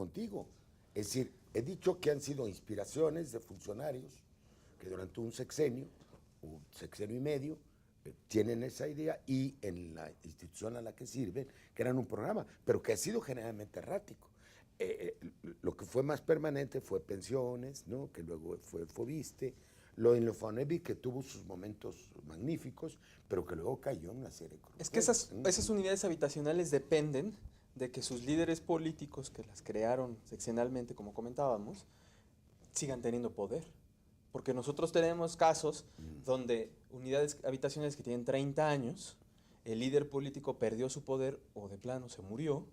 contigo. Es decir, he dicho que han sido inspiraciones de funcionarios que durante un sexenio y medio, tienen esa idea y en la institución a la que sirven, crean un programa, pero que ha sido generalmente errático. Lo que fue más permanente fue pensiones, ¿no? Que luego fue Fobiste, lo en Infonavit, que tuvo sus momentos magníficos, pero que luego cayó en una serie de Es que esas unidades habitacionales dependen de que sus líderes políticos, que las crearon seccionalmente, como comentábamos, sigan teniendo poder. Porque nosotros tenemos casos donde unidades habitacionales que tienen 30 años, el líder político perdió su poder o de plano se murió,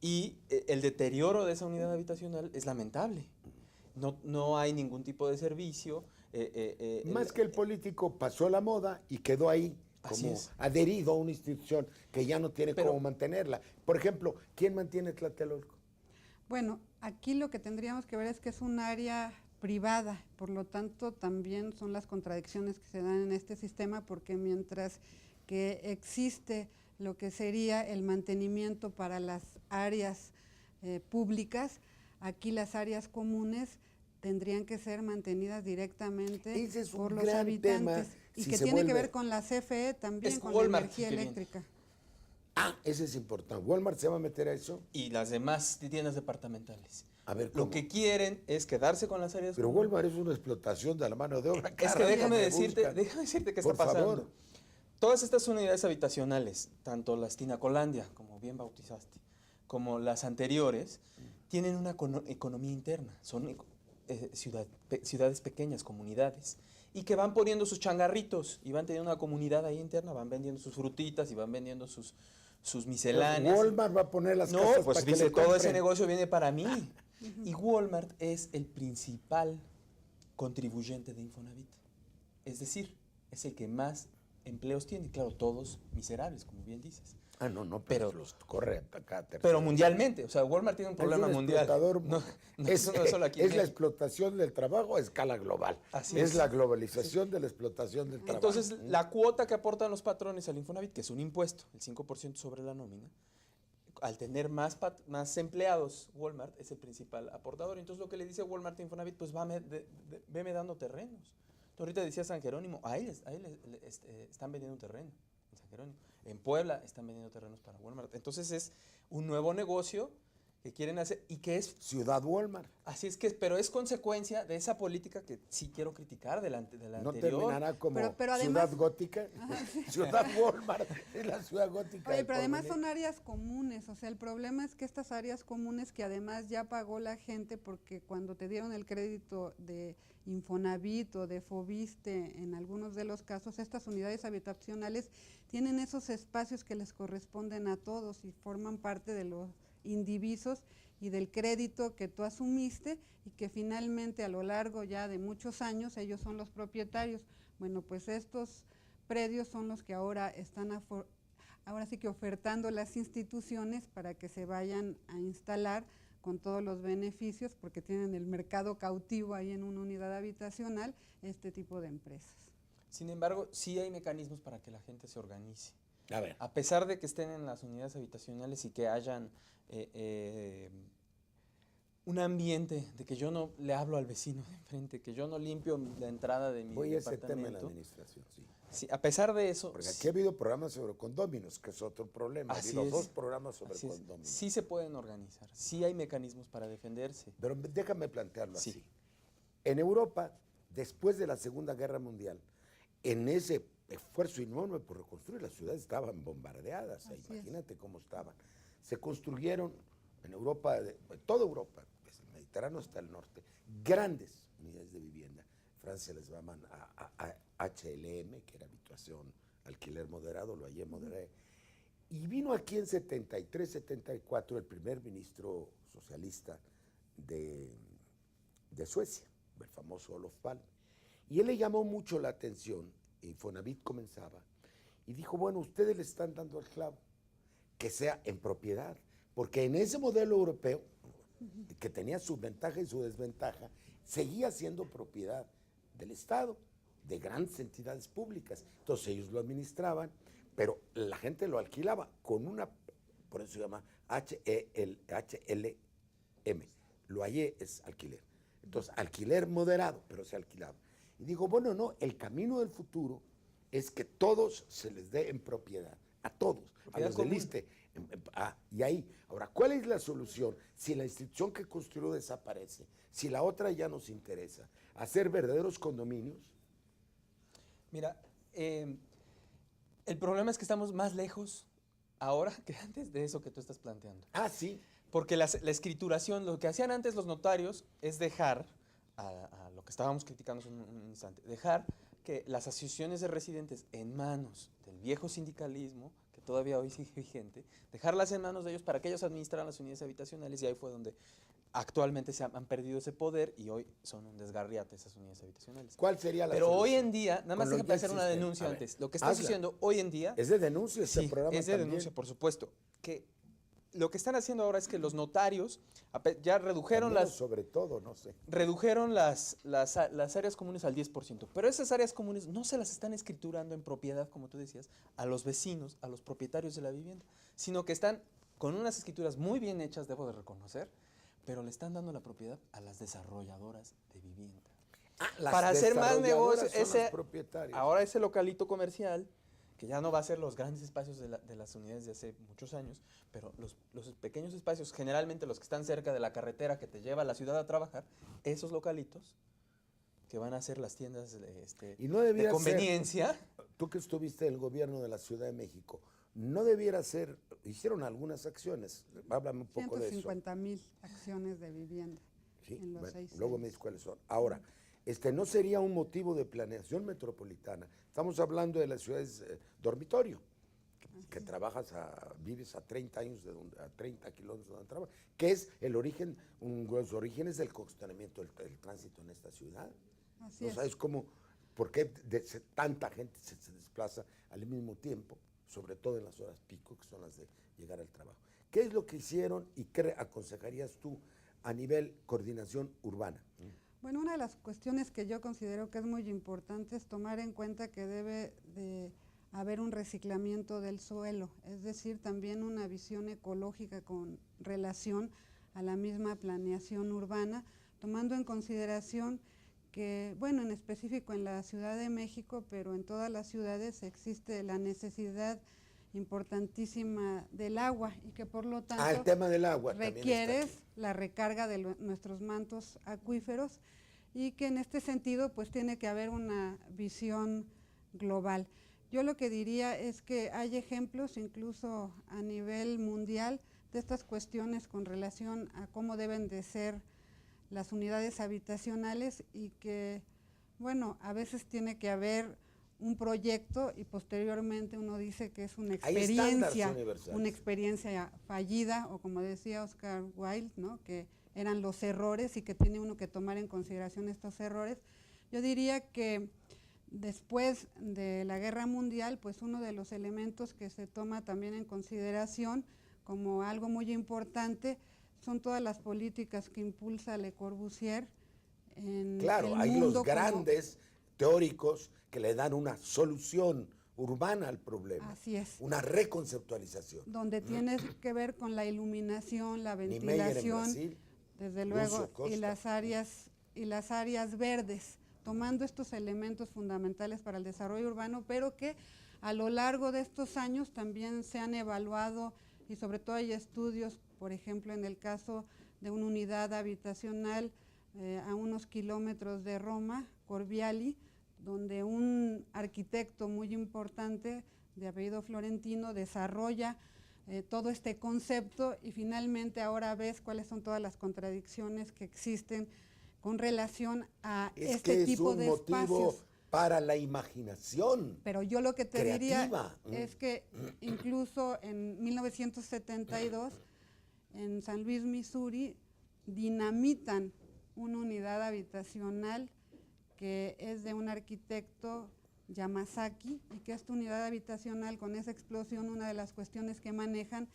y el deterioro de esa unidad habitacional es lamentable. No hay ningún tipo de servicio. Más que el político pasó la moda y quedó ahí como adherido a una institución que ya no tiene cómo mantenerla. Por ejemplo, ¿quién mantiene Tlatelolco? Bueno, aquí lo que tendríamos que ver es que es un área privada, por lo tanto también son las contradicciones que se dan en este sistema, porque mientras que existe lo que sería el mantenimiento para las áreas públicas, aquí las áreas comunes tendrían que ser mantenidas directamente por los habitantes, y que tiene que ver con la CFE también, con la energía eléctrica. Ese es importante. ¿Walmart se va a meter a eso? Y las demás tiendas departamentales. A ver, ¿cómo? Lo que quieren es quedarse con las áreas. Pero Walmart es una explotación de la mano de obra. Es que déjame decirte qué está pasando. Favor. Todas estas unidades habitacionales, tanto las Tinacolandia, como bien bautizaste, como las anteriores, tienen una economía interna. Son ciudades pequeñas, comunidades, y que van poniendo sus changarritos y van teniendo una comunidad ahí interna, van vendiendo sus frutitas y van vendiendo sus misceláneas. Walmart va a poner las casas. No, pues dice, todo ese negocio viene para mí. Y Walmart es el principal contribuyente de Infonavit. Es decir, es el que más empleos tiene. Claro, todos miserables, como bien dices. No, pero los corre acá. Pero mundialmente, o sea, Walmart tiene un problema mundial. Es solo aquí. Es la explotación del trabajo a escala global. Así es la globalización de la explotación del trabajo. Entonces, la cuota que aportan los patrones al Infonavit, que es un impuesto, el 5% sobre la nómina, al tener más empleados, Walmart es el principal aportador. Entonces, lo que le dice Walmart a Infonavit, pues veme dando terrenos. Tú ahorita decías San Jerónimo, ahí están vendiendo un terreno. En San Jerónimo. En Puebla están vendiendo terrenos para Walmart. Entonces es un nuevo negocio que quieren hacer y que es... Ciudad Walmart. Así es que, pero es consecuencia de esa política que sí quiero criticar de la anterior. ¿No terminará como pero además, Ciudad Gótica? Ciudad Walmart es la ciudad gótica. Oye, pero además son áreas comunes, o sea, el problema es que estas áreas comunes que además ya pagó la gente, porque cuando te dieron el crédito de Infonavit o de Fobiste, en algunos de los casos, estas unidades habitacionales tienen esos espacios que les corresponden a todos y forman parte de los indivisos y del crédito que tú asumiste y que finalmente a lo largo ya de muchos años ellos son los propietarios. Bueno, pues estos predios son los que ahora están ahora sí que ofertando las instituciones para que se vayan a instalar con todos los beneficios, porque tienen el mercado cautivo ahí en una unidad habitacional, este tipo de empresas. Sin embargo, sí hay mecanismos para que la gente se organice. A ver. A pesar de que estén en las unidades habitacionales y que hayan un ambiente de que yo no le hablo al vecino de enfrente, que yo no limpio la entrada de mi departamento. Voy a ese tema en la administración, sí. Sí, a pesar de eso... Porque aquí ha habido programas sobre condóminos, que es otro problema. Ha habido 2 programas sobre condóminos. Sí se pueden organizar, sí hay mecanismos para defenderse. Pero déjame plantearlo así. En Europa, después de la Segunda Guerra Mundial, en ese esfuerzo enorme por reconstruir, las ciudades estaban bombardeadas, imagínate cómo estaban. Se construyeron en Europa, toda Europa, desde el Mediterráneo hasta el norte, grandes unidades de vivienda. Francia les llaman a HLM, que era habitación, alquiler moderado, lo hallé moderado. Y vino aquí en 73, 74 el primer ministro socialista de Suecia, el famoso Olof Palme. Y él le llamó mucho la atención, Infonavit comenzaba, y dijo, bueno, ustedes le están dando el clavo, que sea en propiedad, porque en ese modelo europeo, que tenía su ventaja y su desventaja, seguía siendo propiedad del Estado, de grandes entidades públicas. Entonces ellos lo administraban, pero la gente lo alquilaba con una, por eso se llama HLM, M. Lo hallé es alquiler. Entonces, alquiler moderado, pero se alquilaba. Y digo, bueno, no, el camino del futuro es que todos se les dé en propiedad, a todos, Propiedad a los del común. ISSSTE. Y ahí, ahora, ¿cuál es la solución? Si la institución que construyó desaparece, si la otra ya nos interesa, hacer verdaderos condominios. Mira, el problema es que estamos más lejos ahora que antes de eso que tú estás planteando. Ah, sí. Porque la escrituración, lo que hacían antes los notarios es dejar, a lo que estábamos criticando hace un instante, dejar que las asociaciones de residentes en manos del viejo sindicalismo, que todavía hoy sigue vigente, dejarlas en manos de ellos para que ellos administraran las unidades habitacionales, y ahí fue donde actualmente se han perdido ese poder y hoy son un desgarriate esas unidades habitacionales. ¿Cuál sería la Pero solución? hoy en día, nada más Con lo déjame ya hacer una existente. denuncia A ver, antes. Lo que estás hazla. diciendo hoy en día... Es de denuncia este Sí, programa es de también. denuncia, por supuesto. Que lo que están haciendo ahora es que los notarios ya redujeron También, las... sobre todo, no sé. Redujeron las áreas comunes al 10%, pero esas áreas comunes no se las están escriturando en propiedad, como tú decías, a los vecinos, a los propietarios de la vivienda, sino que están con unas escrituras muy bien hechas, debo de reconocer, pero le están dando la propiedad a las desarrolladoras de vivienda. Las Para hacer más desarrolladoras negocio, son los propietarios. ahora ese localito comercial, que ya no va a ser los grandes espacios de las unidades de hace muchos años, pero los pequeños espacios, generalmente los que están cerca de la carretera que te lleva a la ciudad a trabajar, esos localitos que van a ser las tiendas Y no de debiera conveniencia. Tú que estuviste en el gobierno de la Ciudad de México, no debiera ser, hicieron algunas acciones, háblame un poco de eso. 150,000 acciones de vivienda Sí, en los bueno, 6 luego me años. dices cuáles son. Ahora, no sería un motivo de planeación metropolitana. Estamos hablando de las ciudades dormitorio, que trabajas vives a 30 años a 30 kilómetros de donde trabajas, que es el origen, uno de los orígenes del congestionamiento del tránsito en esta ciudad. Así ¿No es. sabes por qué tanta gente se desplaza al mismo tiempo, sobre todo en las horas pico, que son las de llegar al trabajo? ¿Qué es lo que hicieron y qué aconsejarías tú a nivel coordinación urbana? Bueno, una de las cuestiones que yo considero que es muy importante es tomar en cuenta que debe de haber un reciclamiento del suelo, es decir, también una visión ecológica con relación a la misma planeación urbana, tomando en consideración que, bueno, en específico en la Ciudad de México, pero en todas las ciudades existe la necesidad importantísima del agua y que por lo tanto El tema del agua también requieres está aquí. la recarga de nuestros mantos acuíferos y que en este sentido pues tiene que haber una visión global. Yo lo que diría es que hay ejemplos incluso a nivel mundial de estas cuestiones con relación a cómo deben de ser las unidades habitacionales y que, bueno, a veces tiene que haber un proyecto y posteriormente uno dice que es una experiencia fallida, o como decía Oscar Wilde, ¿no?, que eran los errores y que tiene uno que tomar en consideración estos errores. Yo diría que después de la Guerra Mundial, pues uno de los elementos que se toma también en consideración como algo muy importante son todas las políticas que impulsa Le Corbusier en Claro, el hay mundo los grandes teóricos que le dan una solución urbana al problema. Así es. Una reconceptualización. Donde tiene que ver con la iluminación, la Niemeyer en ventilación, Brasil, desde Lucio luego, Costa. y las áreas verdes, tomando estos elementos fundamentales para el desarrollo urbano, pero que a lo largo de estos años también se han evaluado y sobre todo hay estudios, por ejemplo, en el caso de una unidad habitacional a unos kilómetros de Roma, Corviali, donde un arquitecto muy importante de apellido Florentino desarrolla todo este concepto y finalmente ahora ves cuáles son todas las contradicciones que existen con relación a este tipo de espacios. Es motivo para la imaginación. Pero yo lo que te creativa. diría es que incluso en 1972 en San Luis, Missouri, dinamitan una unidad habitacional que es de un arquitecto Yamazaki y que esta unidad habitacional con esa explosión, una de las cuestiones que manejan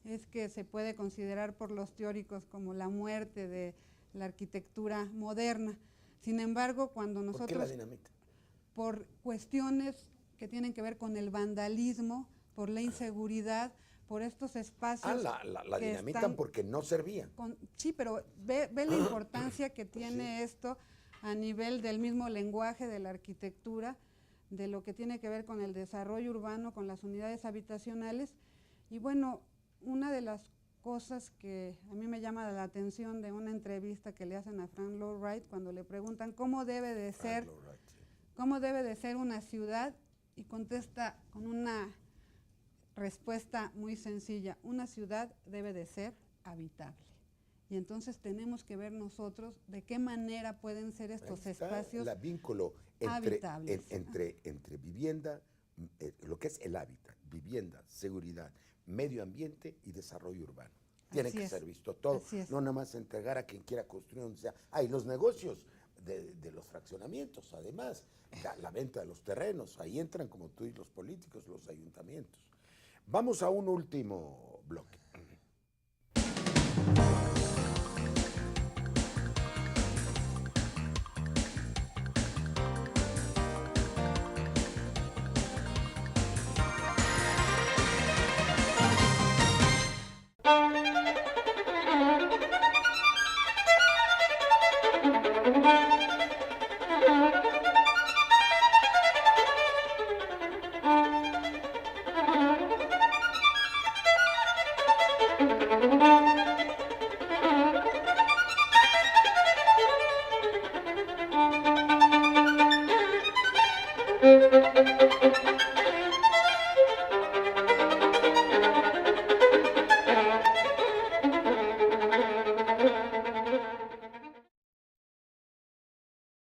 es que se puede considerar por los teóricos como la muerte de la arquitectura moderna. Sin embargo, cuando nosotros... ¿Por qué la dinamita? Por cuestiones que tienen que ver con el vandalismo, por la inseguridad, por estos espacios. La que dinamitan están porque no servían. sí, pero ve la importancia que tiene esto a nivel del mismo lenguaje de la arquitectura, de lo que tiene que ver con el desarrollo urbano, con las unidades habitacionales. Y bueno, una de las cosas que a mí me llama la atención de una entrevista que le hacen a Frank Lloyd Wright cuando le preguntan cómo debe de ser una ciudad, y contesta con una respuesta muy sencilla: una ciudad debe de ser habitable. Y entonces tenemos que ver nosotros de qué manera pueden ser estos espacios el vínculo habitables. entre vivienda, lo que es el hábitat, vivienda, seguridad, medio ambiente y desarrollo urbano. Tiene que ser visto todo, no nada más entregar a quien quiera construir donde sea. Hay los negocios de los fraccionamientos, además, la venta de los terrenos, ahí entran, como tú y los políticos, los ayuntamientos. Vamos a un último bloque.